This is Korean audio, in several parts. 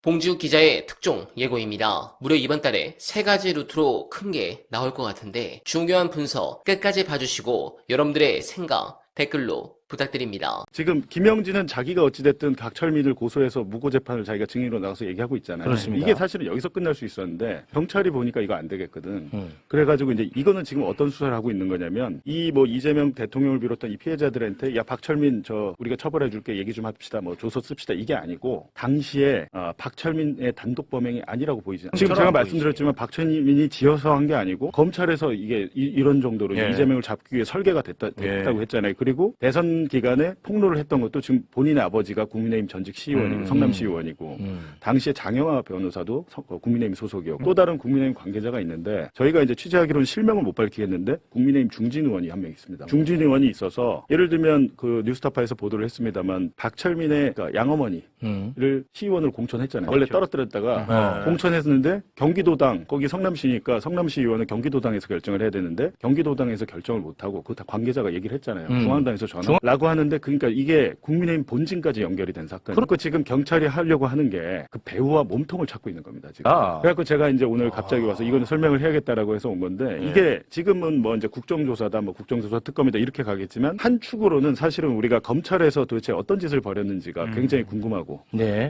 봉지욱 기자의 특종 예고입니다. 무려 이번 달에 3가지 루트로 큰 게 나올 것 같은데 중요한 분석 끝까지 봐주시고 여러분들의 생각 댓글로 부탁드립니다. 지금 김영진은 자기가 어찌됐든 박철민을 고소해서 무고 재판을 자기가 증인으로 나가서 얘기하고 있잖아요. 그렇습니다. 이게 사실은 여기서 끝날 수 있었는데 경찰이 보니까 이거 안 되겠거든. 그래가지고 이제 이거는 지금 어떤 수사를 하고 있는 거냐면 이 뭐 이재명 대통령을 비롯한 이 피해자들한테 야 박철민 저 우리가 처벌해줄게 얘기 좀 합시다 뭐 조서 씁시다 이게 아니고 당시에 박철민의 단독 범행이 아니라고 보이지. 지금 제가 말씀드렸지만 박철민이 지어서 한 게 아니고 검찰에서 이게 이런 정도로 이재명을 잡기 위해 설계가 됐다고 했잖아요. 그리고 대선 기간에 폭로를 했던 것도 지금 본인의 아버지가 국민의힘 전직 시의원이고 성남시 의원이고 당시에 장영하 변호사도 국민의힘 소속이었고 또 다른 국민의힘 관계자가 있는데 저희가 이제 취재하기로는 실명을 못 밝히겠는데 국민의힘 중진 의원이 한 명 있습니다. 중진 의원이 있어서 예를 들면 그 뉴스타파에서 보도를 했습니다만 박철민의 그러니까 양어머니를 시의원으로 공천했잖아요. 원래 떨어뜨렸다가 공천했는데 경기도당 거기 성남시니까 성남시 의원은 경기도당에서 결정을 해야 되는데 경기도당에서 결정을 못하고 그거 다 관계자가 얘기를 했잖아요. 중앙당에서 전화라고 하는데 그러니까 이게 국민의힘 본진까지 연결이 된 사건. 그러니까 지금 경찰이 하려고 하는 게 그 배우와 몸통을 찾고 있는 겁니다. 지금. 그래갖고 제가 이제 오늘 갑자기 와서 이거는 설명을 해야겠다라고 해서 온 건데 이게 지금은 뭐 이제 국정조사다, 뭐 국정조사 특검이다 이렇게 가겠지만 한 축으로는 사실은 우리가 검찰에서 도대체 어떤 짓을 벌였는지가 굉장히 궁금하고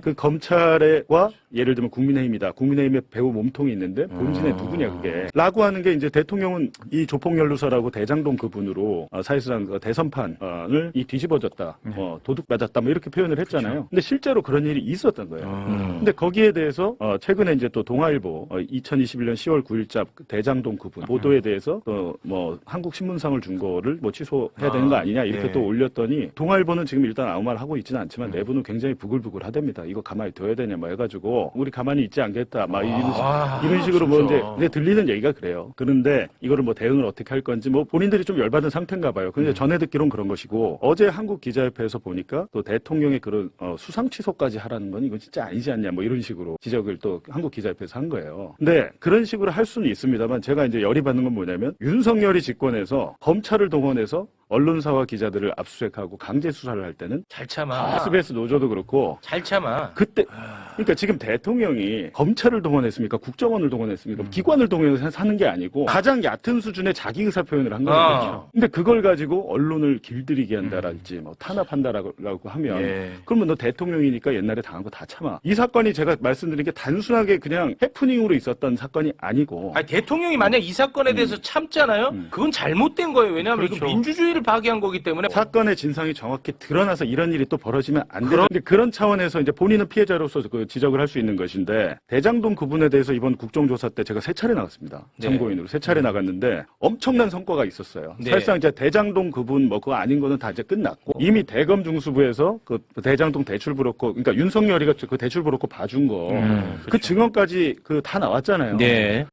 그 검찰과 예를 들면 국민의힘이다. 국민의힘의 배우 몸통이 있는데 본진에 누구냐 그게. 라고 하는 게 이제 대통령은 이 조폭연루서라고 대장동 그분으로 사실상 대선판을 이 뒤집어졌다. 도둑 맞았다. 뭐 이렇게 표현을 했잖아요. 그렇죠. 근데 실제로 그런 일이 있었던 거예요. 근데 거기에 대해서 최근에 이제 또 동아일보 2021년 10월 9일자 대장동 그분 보도에 대해서 뭐 한국신문상을 준 거를 뭐 취소해야 되는 거 아니냐 이렇게 또 올렸더니 동아일보는 지금 일단 아무 말 하고 있지는 않지만 내부는 굉장히 부글부글 하답니다. 이거 가만히 둬야 되냐 뭐 해가지고 우리 가만히 있지 않겠다. 막 이런 식으로 뭐 이제 들리는 얘기가 그래요. 그런데 이거를 뭐 대응을 어떻게 할 건지 뭐 본인들이 좀 열받은 상태인가 봐요. 근데 전해 듣기로는 그런 것이고 어제 한국기자협회에서 보니까 또 대통령의 그런 수상 취소까지 하라는 건 이건 진짜 아니지 않냐 뭐 이런 식으로 지적을 또 한국기자협회에서 한 거예요. 근데 그런 식으로 할 수는 있습니다만 제가 이제 열이 받는 건 뭐냐면 윤석열이 집권해서 검찰을 동원해서 언론사와 기자들을 압수수색하고 강제 수사를 할 때는 잘 참아. SBS 노조도 그렇고 잘 참아. 그때 그러니까 지금 대통령이 검찰을 동원했습니까? 국정원을 동원했습니까? 기관을 동원해서 하는 게 아니고 가장 얕은 수준의 자기 의사 표현을 한 거죠. 근데 그걸 가지고 언론을 길들이게 한다랄지 뭐 탄압한다라고 하면 그러면 너 대통령이니까 옛날에 당한 거 다 참아. 이 사건이 제가 말씀드린 게 단순하게 그냥 해프닝으로 있었던 사건이 아니고 아니, 대통령이 만약 이 사건에 대해서 참잖아요? 그건 잘못된 거예요. 왜냐하면 이거 민주주의를 파괴한 거기 때문에. 사건의 진상이 정확히 드러나서 이런 일이 또 벌어지면 안 되는. 근데 그런 차원에서 이제 본인은 피해자로서 그 지적을 할 수 있는 것인데 대장동 그분에 대해서 이번 국정조사 때 제가 3차례 나갔습니다. 참고인으로 3차례 나갔는데 엄청난 성과가 있었어요. 사실상 이제 대장동 그분 뭐 그거 아닌 거는 다 이제 끝났고 이미 대검 중수부에서 그 대장동 대출 브로커 그러니까 윤석열이가 그 대출 브로커 봐준 거 그 증언까지 그 다 나왔잖아요.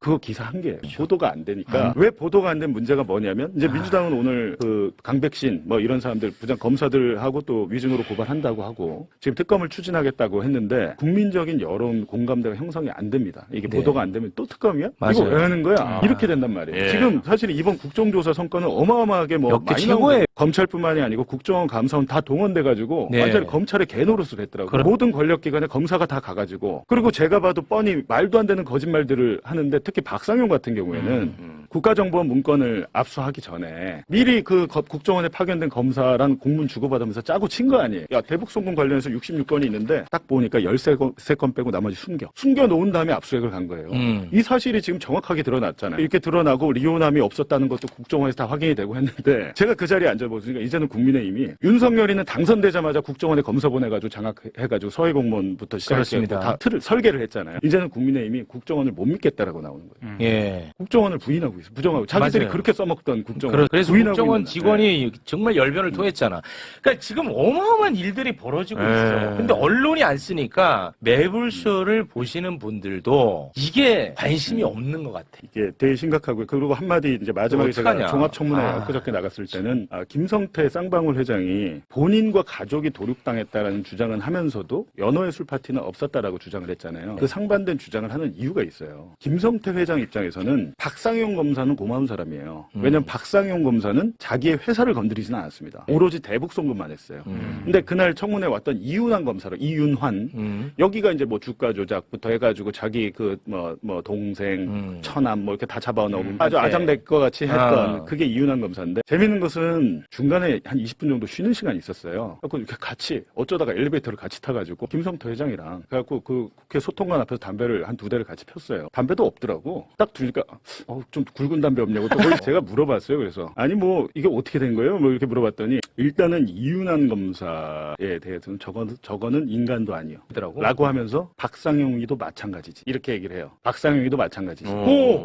그거 기사 한 개예요. 보도가 안 되니까 왜 보도가 안 된 문제가 뭐냐면 이제 민주당은 오늘 그 강백신 뭐 이런 사람들 부장 검사들하고 또 위증으로 고발한다고 하고 지금 특검을 추진하겠다고 했는데 국민적인 여론 공감대가 형성이 안 됩니다. 이게 보도가 안 되면 또 특검이야? 맞아요. 이거 왜 하는 거야? 이렇게 된단 말이에요. 지금 사실 이번 국정조사 성과는 어마어마하게 뭐 많이 나온 거예요. 검찰뿐만이 아니고 국정원, 감사원 다 동원돼가지고 완전히 검찰의 개노릇을 했더라고요. 모든 권력기관에 검사가 다 가가지고 그리고 제가 봐도 뻔히 말도 안 되는 거짓말들을 하는데 특히 박상용 같은 경우에는 국가정보원 문건을 압수하기 전에 미리 그 국정원에 파견된 검사랑 공문 주고받으면서 짜고 친 거 아니에요. 야 대북송금 관련해서 66건이 있는데 딱 보니까 13건 빼고 나머지 숨겨놓은 다음에 압수수색을 간 거예요. 이 사실이 지금 정확하게 드러났잖아요. 이렇게 드러나고 리오남이 없었다는 것도 국정원에서 다 확인이 되고 했는데 제가 그 자리에 앉아보니까 이제는 국민의힘이 윤석열이는 당선되자마자 국정원에 검사 보내가지고 장악해가지고 서해공무원부터 시작해서 다 틀을 설계를 했잖아요. 이제는 국민의힘이 국정원을 못 믿겠다라고 나오는 거예요. 국정원을 부인하고 있어요. 부정하고 자기들이 그렇게 써먹던 국정원. 그래서 국정원 직원이 정말 열변을 토했잖아. 그러니까 지금 어마어마한 일들이 벌어지고 있어. 근데 언론이 안 쓰니까 매불쇼를 보시는 분들도 이게 관심이 없는 것 같아. 이게 되게 심각하고요. 그리고 한마디 이제 마지막에 제가 종합청문회에 엊그저께 나갔을 때는 김성태 쌍방울 회장이 본인과 가족이 도륙당했다라는 주장은 하면서도 연호의 술 파티는 없었다라고 주장을 했잖아요. 그 상반된 주장을 하는 이유가 있어요. 김성태 회장 입장에서는 박상용 검사 검사는 고마운 사람이에요. 왜냐면 박상용 검사는 자기의 회사를 건드리지는 않았습니다. 오로지 대북 송금만 했어요. 근데 그날 청문회 왔던 이윤환 검사로 이윤환 여기가 이제 뭐 주가 조작부터 해가지고 자기 그 뭐 동생 처남 뭐 이렇게 다 잡아놓고 아주 아장될 것 같이 했던 그게 이윤환 검사인데 재밌는 것은 중간에 한 20분 정도 쉬는 시간이 있었어요. 그래서 이렇게 같이 어쩌다가 엘리베이터를 같이 타가지고 김성태 회장이랑 그래갖고 그 국회 소통관 앞에서 담배를 한 2대를 같이 폈어요. 담배도 없더라고. 딱 두니까 좀 굵은 담배 없냐고 또 제가 물어봤어요. 그래서 아니 뭐 이게 어떻게 된 거예요? 뭐 이렇게 물어봤더니 일단은 이윤환 검사에 대해서는 저거는 인간도 아니요. 라고 하면서 박상용이도 마찬가지지. 이렇게 얘기를 해요. 박상용이도 마찬가지지.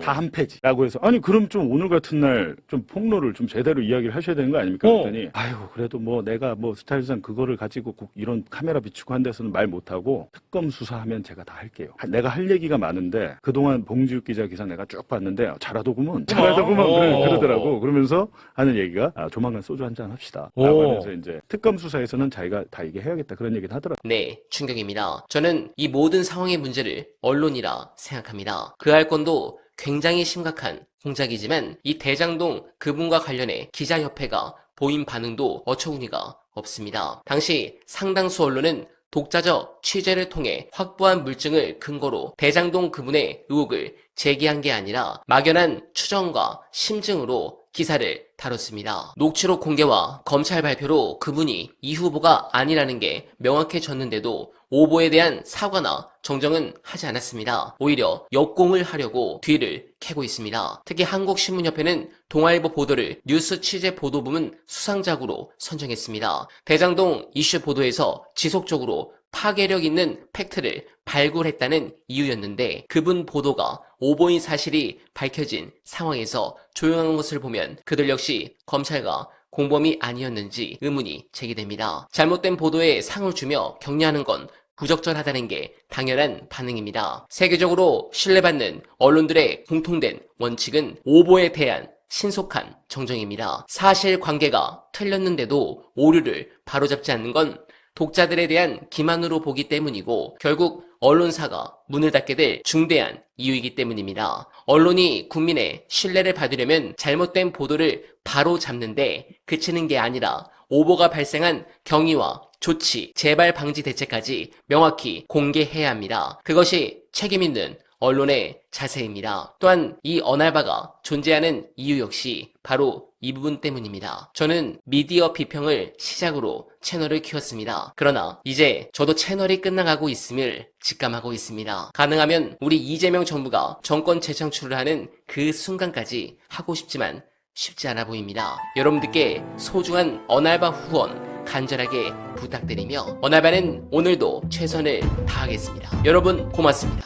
다 한 패지라고 해서 아니 그럼 좀 오늘 같은 날 좀 폭로를 좀 제대로 이야기를 하셔야 되는 거 아닙니까? 그랬더니 아유 그래도 뭐 내가 뭐 스타일상 그거를 가지고 이런 카메라 비추고 한 데서는 말 못하고 특검 수사하면 제가 다 할게요. 내가 할 얘기가 많은데 그동안 봉지욱 기자 기사 내가 쭉 봤는데 잘하더구먼 그러더라고. 그러면서 하는 얘기가 조만간 소주 한잔 합시다. 라고 하면서 이제 특검 수사에서는 자기가 다 얘기해야겠다 그런 얘기를 하더라고요. 네, 충격입니다. 저는 이 모든 상황의 문제를 언론이라 생각합니다. 그 알건도 굉장히 심각한 공작이지만 이 대장동 그분과 관련해 기자협회가 보인 반응도 어처구니가 없습니다. 당시 상당수 언론은 독자적 취재를 통해 확보한 물증을 근거로 대장동 그분의 의혹을 제기한 게 아니라 막연한 추정과 심증으로 기사를 다뤘습니다. 녹취록 공개와 검찰 발표로 그분이 이 후보가 아니라는 게 명확해졌는데도 오보에 대한 사과나 정정은 하지 않았습니다. 오히려 역공을 하려고 뒤를 캐고 있습니다. 특히 한국신문협회는 동아일보 보도를 뉴스 취재 보도부문 수상작으로 선정했습니다. 대장동 이슈 보도에서 지속적으로 파괴력 있는 팩트를 발굴했다는 이유였는데 그분 보도가 오보인 사실이 밝혀진 상황에서 조용한 것을 보면 그들 역시 검찰과 공범이 아니었는지 의문이 제기됩니다. 잘못된 보도에 상을 주며 격려하는 건 부적절하다는 게 당연한 반응입니다. 세계적으로 신뢰받는 언론들의 공통된 원칙은 오보에 대한 신속한 정정입니다. 사실관계가 틀렸는데도 오류를 바로잡지 않는 건 독자들에 대한 기만으로 보기 때문이고 결국 언론사가 문을 닫게 될 중대한 이유이기 때문입니다. 언론이 국민의 신뢰를 받으려면 잘못된 보도를 바로 잡는데 그치는 게 아니라 오보가 발생한 경위와 조치, 재발 방지 대책까지 명확히 공개해야 합니다. 그것이 책임있는 언론의 자세입니다. 또한 이 언알바가 존재하는 이유 역시 바로 이 부분 때문입니다. 저는 미디어 비평을 시작으로 채널을 키웠습니다. 그러나 이제 저도 채널이 끝나가고 있음을 직감하고 있습니다. 가능하면 우리 이재명 정부가 정권 재창출을 하는 그 순간까지 하고 싶지만 쉽지 않아 보입니다. 여러분들께 소중한 언알바 후원 간절하게 부탁드리며 언알바는 오늘도 최선을 다하겠습니다. 여러분 고맙습니다.